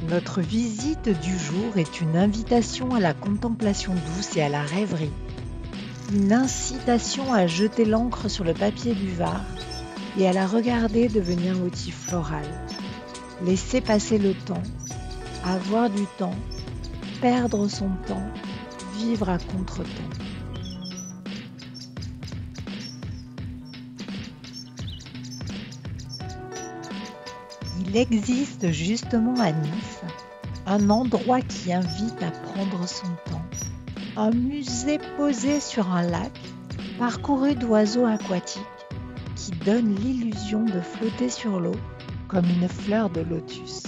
Notre visite du jour est une invitation à la contemplation douce et à la rêverie. Une incitation à jeter l'encre sur le papier buvard et à la regarder devenir motif floral. Laisser passer le temps, avoir du temps, perdre son temps, vivre à contre-temps. Il existe justement à Nice un endroit qui invite à prendre son temps, un musée posé sur un lac parcouru d'oiseaux aquatiques qui donne l'illusion de flotter sur l'eau comme une fleur de lotus.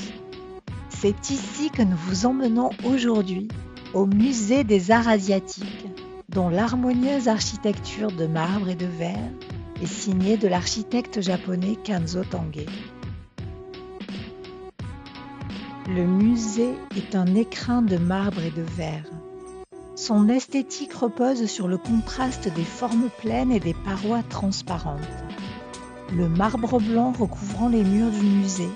C'est ici que nous vous emmenons aujourd'hui au musée des arts asiatiques, dont l'harmonieuse architecture de marbre et de verre est signée de l'architecte japonais Kanzo Tange. Le musée est un écrin de marbre et de verre. Son esthétique repose sur le contraste des formes pleines et des parois transparentes. Le marbre blanc recouvrant les murs du musée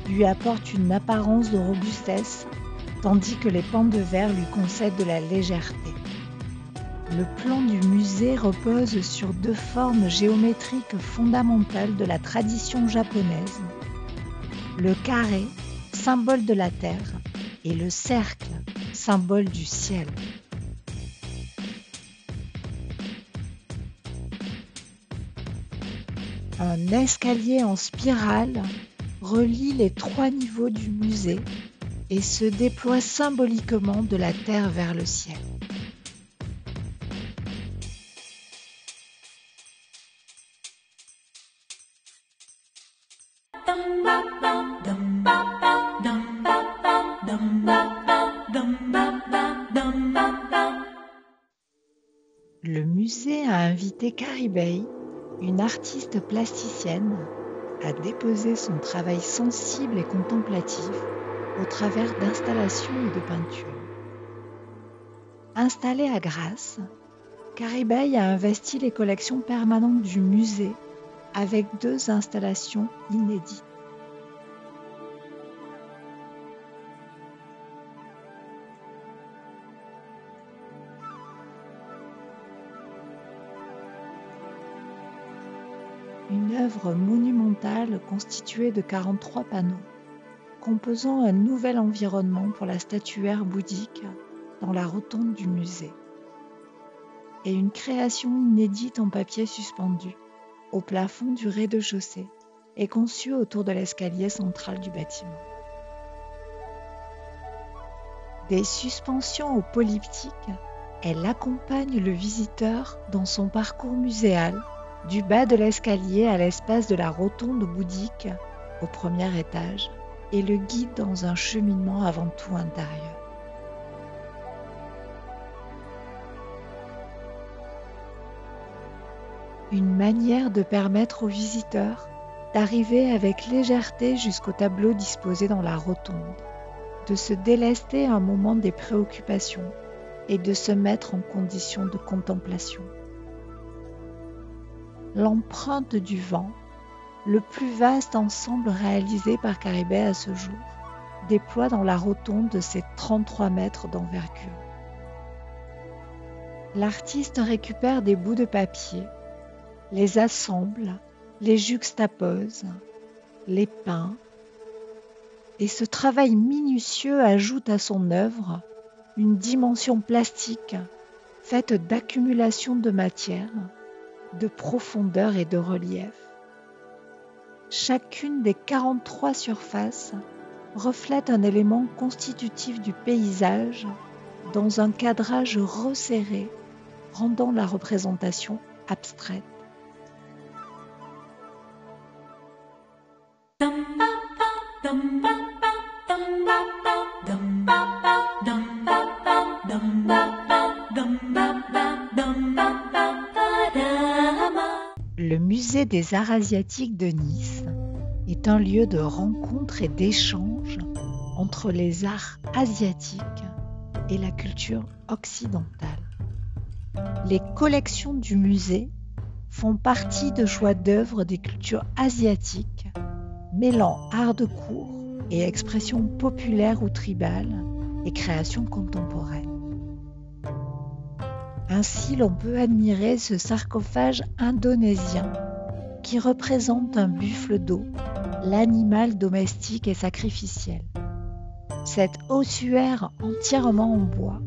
lui apporte une apparence de robustesse, tandis que les pans de verre lui concèdent de la légèreté. Le plan du musée repose sur deux formes géométriques fondamentales de la tradition japonaise, le carré, symbole de la terre, et le cercle, symbole du ciel. Un escalier en spirale relie les trois niveaux du musée et se déploie symboliquement de la terre vers le ciel. Le musée a invité Carrie Bay, une artiste plasticienne, à déposer son travail sensible et contemplatif au travers d'installations et de peintures. Installée à Grasse, Carrie Bay a investi les collections permanentes du musée avec deux installations inédites. Une œuvre monumentale constituée de 43 panneaux, composant un nouvel environnement pour la statuaire bouddhique dans la rotonde du musée, et une création inédite en papier suspendu au plafond du rez-de-chaussée et conçue autour de l'escalier central du bâtiment. Des suspensions au polyptyque, elle accompagne le visiteur dans son parcours muséal du bas de l'escalier à l'espace de la rotonde bouddhique au premier étage et le guide dans un cheminement avant tout intérieur. Une manière de permettre aux visiteurs d'arriver avec légèreté jusqu'au tableau disposé dans la rotonde, de se délester un moment des préoccupations et de se mettre en condition de contemplation. L'empreinte du vent, le plus vaste ensemble réalisé par Carrie Bay à ce jour, déploie dans la rotonde ses 33 mètres d'envergure. L'artiste récupère des bouts de papier, les assemble, les juxtapose, les peint, et ce travail minutieux ajoute à son œuvre une dimension plastique faite d'accumulation de matière, de profondeur et de relief. Chacune des 43 surfaces reflète un élément constitutif du paysage dans un cadrage resserré, rendant la représentation abstraite. Le musée des arts asiatiques de Nice est un lieu de rencontre et d'échange entre les arts asiatiques et la culture occidentale. Les collections du musée font partie de choix d'œuvres des cultures asiatiques, mêlant art de cour et expression populaire ou tribale et création contemporaine. Ainsi, l'on peut admirer ce sarcophage indonésien qui représente un buffle d'eau, l'animal domestique et sacrificiel. Cet ossuaire entièrement en bois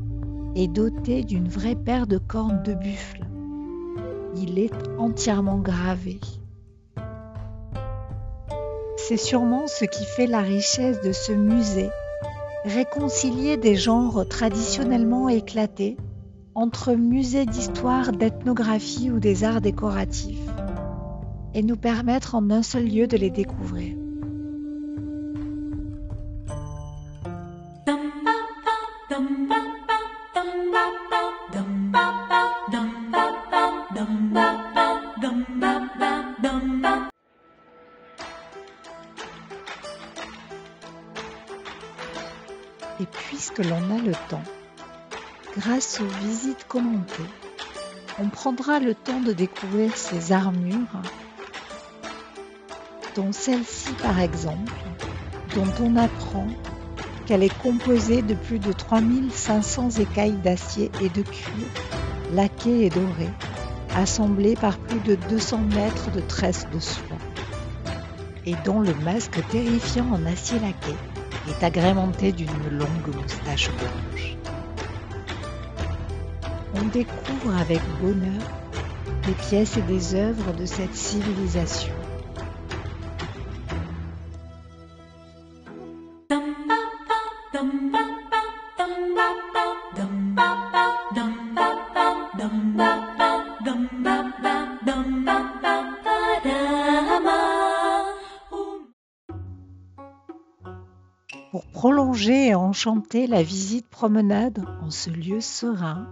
est doté d'une vraie paire de cornes de buffle. Il est entièrement gravé. C'est sûrement ce qui fait la richesse de ce musée, réconcilier des genres traditionnellement éclatés entre musées d'histoire, d'ethnographie ou des arts décoratifs, et nous permettre en un seul lieu de les découvrir. Et puisque l'on a le temps, grâce aux visites commentées, on prendra le temps de découvrir ces armures, dont celle-ci par exemple, dont on apprend qu'elle est composée de plus de 3500 écailles d'acier et de cuir, laquées et dorées, assemblées par plus de 200 mètres de tresses de soie, et dont le masque terrifiant en acier laqué est agrémenté d'une longue moustache blanche. On découvre avec bonheur des pièces et des œuvres de cette civilisation. Pour prolonger et enchanter la visite promenade en ce lieu serein,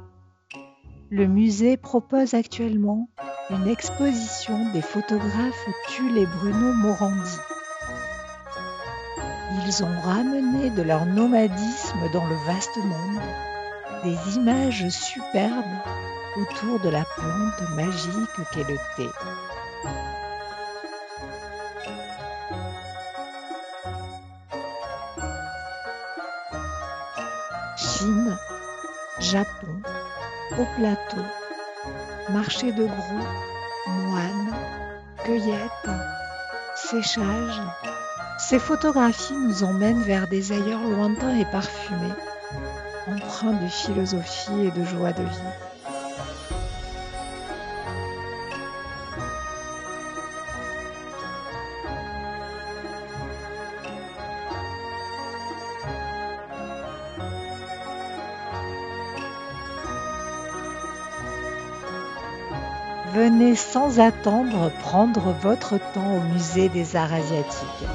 le musée propose actuellement une exposition des photographes Tulle et Bruno Morandi. Ils ont ramené de leur nomadisme dans le vaste monde des images superbes autour de la plante magique qu'est le thé. Chine, Japon, au plateau, marché de gros, moines, cueillettes, séchage. Ces photographies nous emmènent vers des ailleurs lointains et parfumés, empreints de philosophie et de joie de vivre. Venez sans attendre prendre votre temps au musée des arts asiatiques.